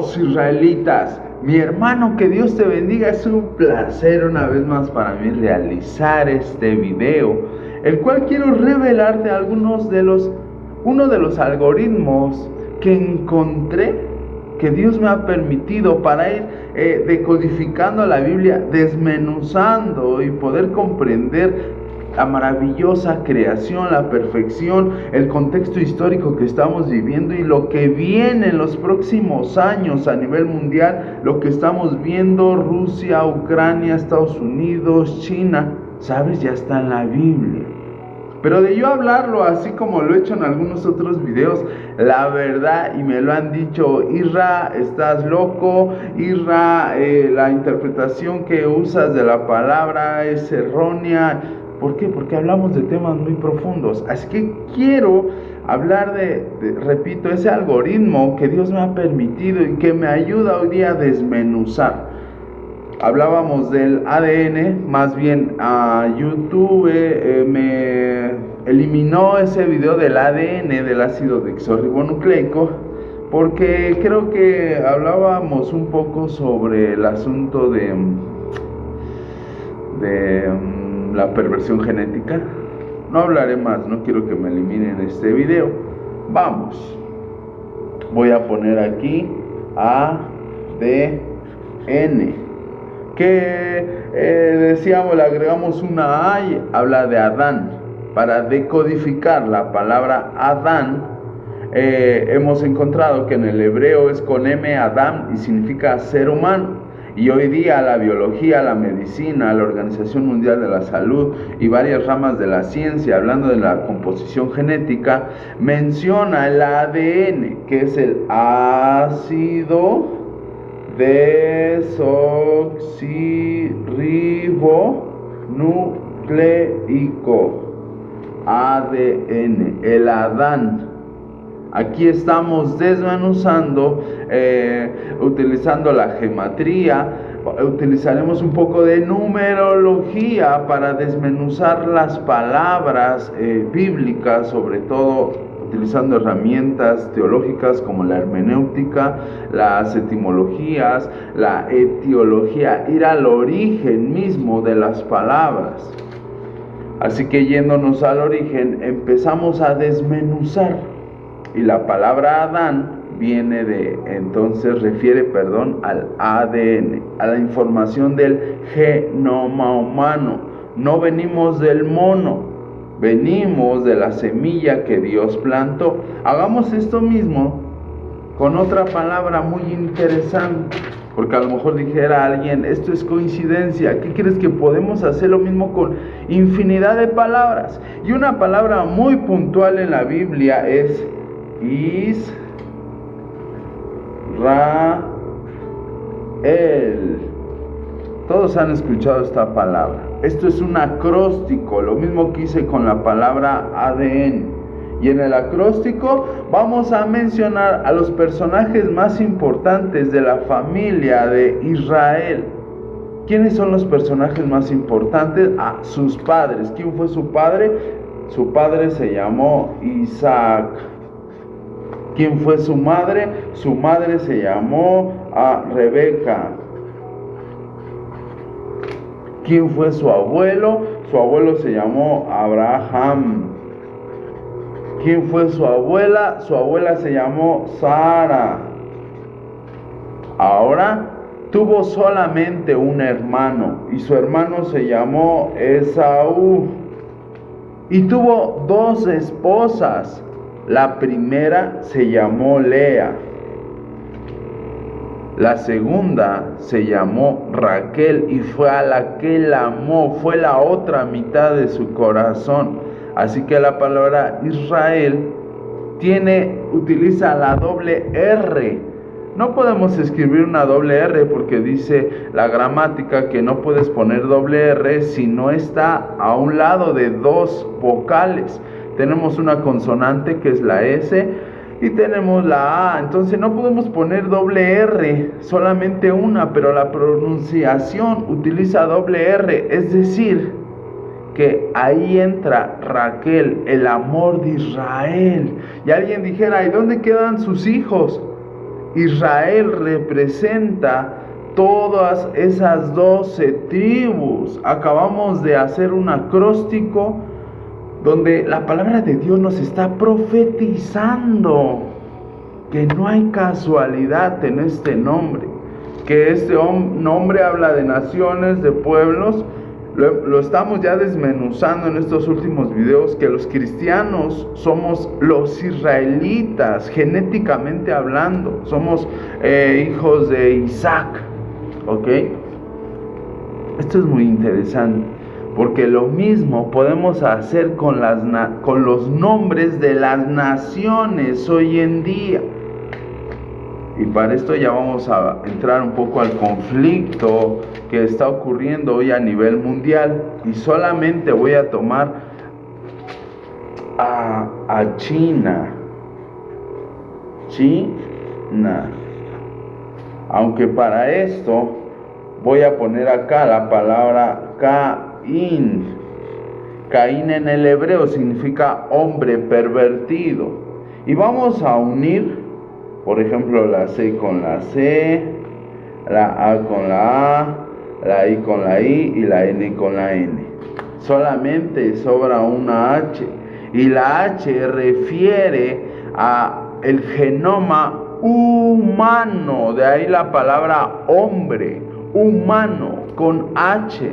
Hermanos israelitas, mi hermano, que Dios te bendiga. Es un placer una vez más para mí realizar este video, el cual quiero revelarte uno de los algoritmos que encontré, que Dios me ha permitido para ir decodificando la Biblia, desmenuzando y poder comprender la maravillosa creación, la perfección, el contexto histórico que estamos viviendo y lo que viene en los próximos años a nivel mundial, lo que estamos viendo, Rusia, Ucrania, Estados Unidos, China, ¿sabes? Ya está en la Biblia. Pero de yo hablarlo así como lo he hecho en algunos otros videos, la verdad, y me lo han dicho, Isra, estás loco, Isra, la interpretación que usas de la palabra es errónea. ¿Por qué? Porque hablamos de temas muy profundos. Así que quiero hablar repito, ese algoritmo que Dios me ha permitido y que me ayuda hoy día a desmenuzar. Hablábamos del ADN, más bien a YouTube me eliminó ese video del ADN, del ácido desoxirribonucleico, porque creo que hablábamos un poco sobre el asunto de la perversión genética. No hablaré más, no quiero que me eliminen este video. Vamos, voy a poner aquí ADN, que decíamos, le agregamos una A y habla de Adán. Para decodificar la palabra Adán, hemos encontrado que en el hebreo es con M, Adam, y significa ser humano. Y hoy día la biología, la medicina, la Organización Mundial de la Salud y varias ramas de la ciencia, hablando de la composición genética, menciona el ADN, que es el ácido desoxirribonucleico, ADN, el Adán. Aquí estamos desmenuzando, utilizando la gematría, utilizaremos un poco de numerología para desmenuzar las palabras bíblicas, sobre todo utilizando herramientas teológicas como la hermenéutica, las etimologías, la etiología, ir al origen mismo de las palabras. Así que yéndonos al origen, empezamos a desmenuzar. Y la palabra Adán refiere al ADN, a la información del genoma humano. No venimos del mono, venimos de la semilla que Dios plantó. Hagamos esto mismo con otra palabra muy interesante, porque a lo mejor dijera alguien, esto es coincidencia. ¿Qué crees? Que podemos hacer lo mismo con infinidad de palabras. Y una palabra muy puntual en la Biblia es Israel. Todos han escuchado esta palabra. Esto es un acróstico, lo mismo que hice con la palabra ADN. Y en el acróstico vamos a mencionar a los personajes más importantes de la familia de Israel. ¿Quiénes son los personajes más importantes? Sus padres. ¿Quién fue su padre? Su padre se llamó Isaac. ¿Quién fue su madre? Su madre se llamó Rebeca. ¿Quién fue su abuelo? Su abuelo se llamó Abraham. ¿Quién fue su abuela? Su abuela se llamó Sara. Ahora tuvo solamente un hermano y su hermano se llamó Esaú. Y tuvo dos esposas. La primera se llamó Lea. La segunda se llamó Raquel y fue a la que él amó, fue la otra mitad de su corazón. Así que la palabra Israel utiliza la doble R. No podemos escribir una doble R porque dice la gramática que no puedes poner doble R si no está a un lado de dos vocales. Tenemos una consonante que es la S y tenemos la A. Entonces no podemos poner doble R, solamente una, pero la pronunciación utiliza doble R. Es decir, que ahí entra Raquel, el amor de Israel. Y alguien dijera, ¿y dónde quedan sus hijos? Israel representa todas esas 12 tribus. Acabamos de hacer un acróstico donde la palabra de Dios nos está profetizando que no hay casualidad en este nombre, que este nombre habla de naciones, de pueblos. Lo estamos ya desmenuzando en estos últimos videos, que los cristianos somos los israelitas, genéticamente hablando, somos hijos de Isaac, ¿ok? Esto es muy interesante, porque lo mismo podemos hacer con los nombres de las naciones hoy en día. Y para esto ya vamos a entrar un poco al conflicto que está ocurriendo hoy a nivel mundial. Y solamente voy a tomar a China. China. Aunque para esto voy a poner acá la palabra Caín. Caín en el hebreo significa hombre pervertido. Y vamos a unir, por ejemplo, la C con la C, la A con la A, la I con la I y la N con la N. Solamente sobra una H. Y la H refiere a el genoma humano. De ahí la palabra hombre, humano, con H.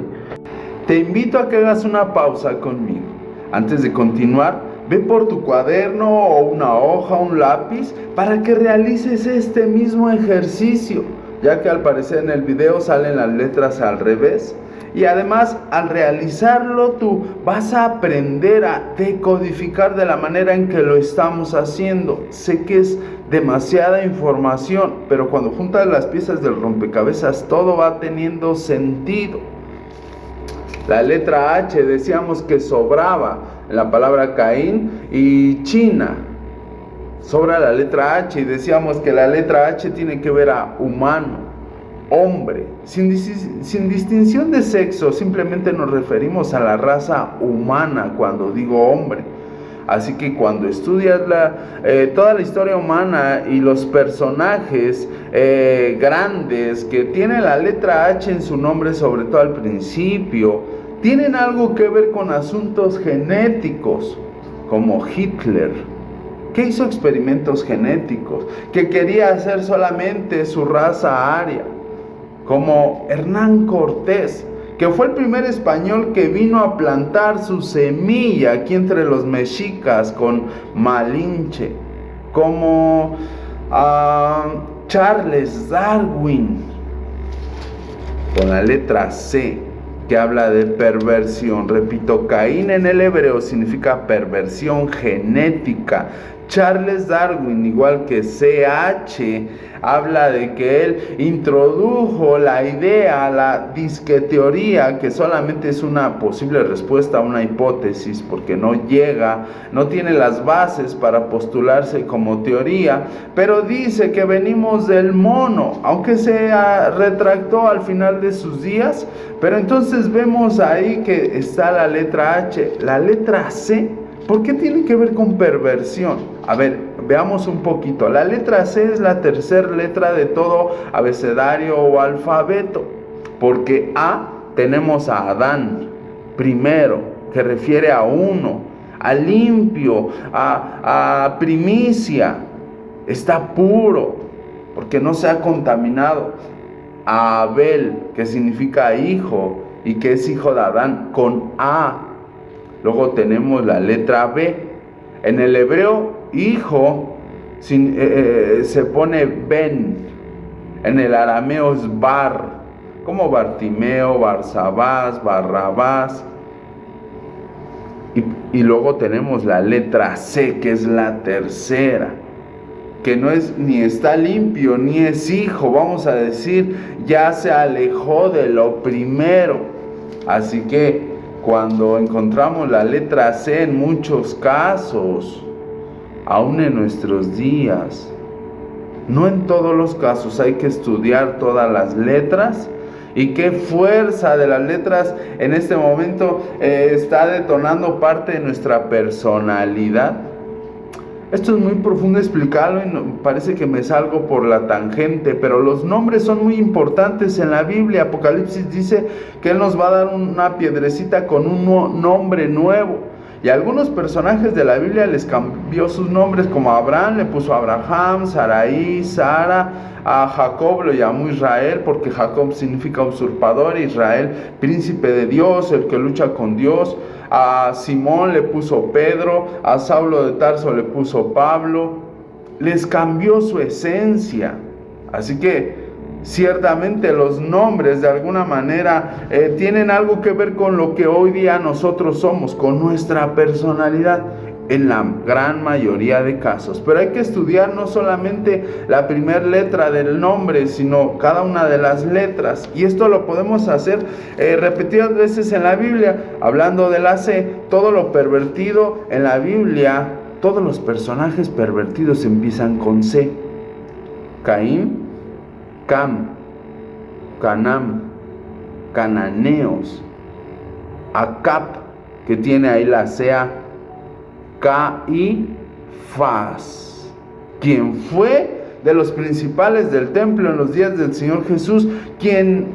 Te invito a que hagas una pausa conmigo. Antes de continuar, ve por tu cuaderno o una hoja, un lápiz, para que realices este mismo ejercicio, ya que al parecer en el video salen las letras al revés. Y además, al realizarlo tú vas a aprender a decodificar de la manera en que lo estamos haciendo. Sé que es demasiada información, pero cuando juntas las piezas del rompecabezas todo va teniendo sentido. La letra H decíamos que sobraba en la palabra Caín y China. Sobra la letra H y decíamos que la letra H tiene que ver a humano, hombre, sin distinción de sexo. Simplemente nos referimos a la raza humana cuando digo hombre. Así que cuando estudias toda la historia humana y los personajes grandes que tienen la letra H en su nombre, sobre todo al principio, tienen algo que ver con asuntos genéticos, como Hitler, que hizo experimentos genéticos, que quería hacer solamente su raza aria, como Hernán Cortés, que fue el primer español que vino a plantar su semilla aquí entre los mexicas con Malinche, como Charles Darwin, con la letra C, que habla de perversión. Repito, Caín en el hebreo significa perversión genética. Charles Darwin, igual que CH, habla de que él introdujo la idea, la disqueteoría, que solamente es una posible respuesta a una hipótesis, porque no tiene las bases para postularse como teoría, pero dice que venimos del mono, aunque se retractó al final de sus días. Pero entonces vemos ahí que está la letra H. La letra C, ¿por qué tiene que ver con perversión? A ver, veamos un poquito. La letra C es la tercera letra de todo abecedario o alfabeto, porque A tenemos a Adán primero, que refiere a uno, a limpio, a primicia, está puro, porque no se ha contaminado. A Abel, que significa hijo y que es hijo de Adán, con A. Luego tenemos la letra B. En el hebreo, hijo se pone Ben. En el arameo es Bar, como Bartimeo, Barsabás, Barrabás. Y luego tenemos la letra C, que es la tercera, que no es ni está limpio ni es hijo, vamos a decir, ya se alejó de lo primero. Así que cuando encontramos la letra C en muchos casos, aún en nuestros días, no en todos los casos, hay que estudiar todas las letras. Y qué fuerza de las letras en este momento está detonando parte de nuestra personalidad. Esto es muy profundo explicarlo y parece que me salgo por la tangente, pero los nombres son muy importantes en la Biblia. Apocalipsis dice que Él nos va a dar una piedrecita con un nombre nuevo. Y a algunos personajes de la Biblia les cambió sus nombres, como a Abraham le puso Abraham, Sarai, Sara, a Jacob lo llamó Israel, porque Jacob significa usurpador, Israel, príncipe de Dios, el que lucha con Dios. A Simón le puso Pedro, a Saulo de Tarso le puso Pablo. Les cambió su esencia. Así que ciertamente los nombres de alguna manera tienen algo que ver con lo que hoy día nosotros somos, con nuestra personalidad, en la gran mayoría de casos. Pero hay que estudiar no solamente la primera letra del nombre, sino cada una de las letras. Y esto lo podemos hacer repetidas veces en la Biblia. Hablando de la C, todo lo pervertido en la Biblia, todos los personajes pervertidos empiezan con C. Caín, Cam, Canam, cananeos. Acab, que tiene ahí la sea, Caifás, quien fue de los principales del templo en los días del Señor Jesús, quien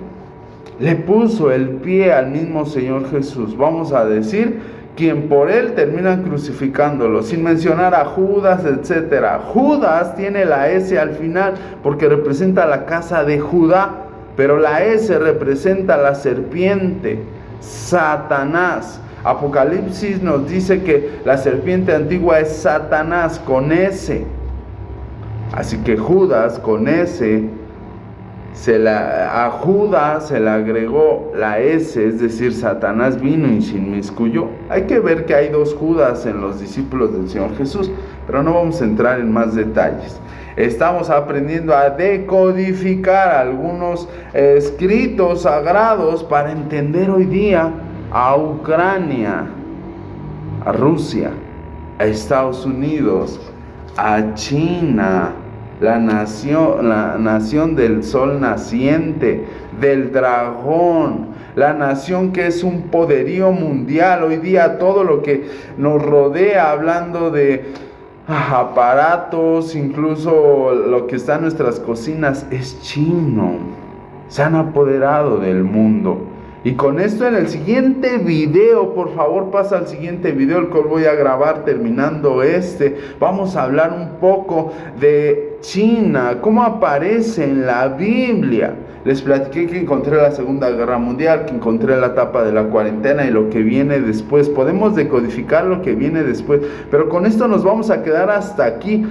le puso el pie al mismo Señor Jesús. Vamos a decir, quien por él terminan crucificándolo, sin mencionar a Judas, etc. Judas tiene la S al final porque representa la casa de Judá, pero la S representa la serpiente, Satanás. Apocalipsis nos dice que la serpiente antigua es Satanás con S. Así que Judas con S, a Judas se le agregó la S, es decir, Satanás vino y se inmiscuyó. Hay que ver que hay dos Judas en los discípulos del Señor Jesús, pero no vamos a entrar en más detalles. Estamos aprendiendo a decodificar algunos escritos sagrados para entender hoy día a Ucrania, a Rusia, a Estados Unidos, a China, la nación del sol naciente, del dragón, la nación que es un poderío mundial. Hoy día todo lo que nos rodea, hablando de aparatos, incluso lo que está en nuestras cocinas, es chino. Se han apoderado del mundo. Y con esto en el siguiente video, por favor pasa al siguiente video, el cual voy a grabar terminando vamos a hablar un poco de China, cómo aparece en la Biblia. Les platiqué que encontré la Segunda Guerra Mundial, que encontré la etapa de la cuarentena y lo que viene después. Podemos decodificar lo que viene después, pero con esto nos vamos a quedar hasta aquí.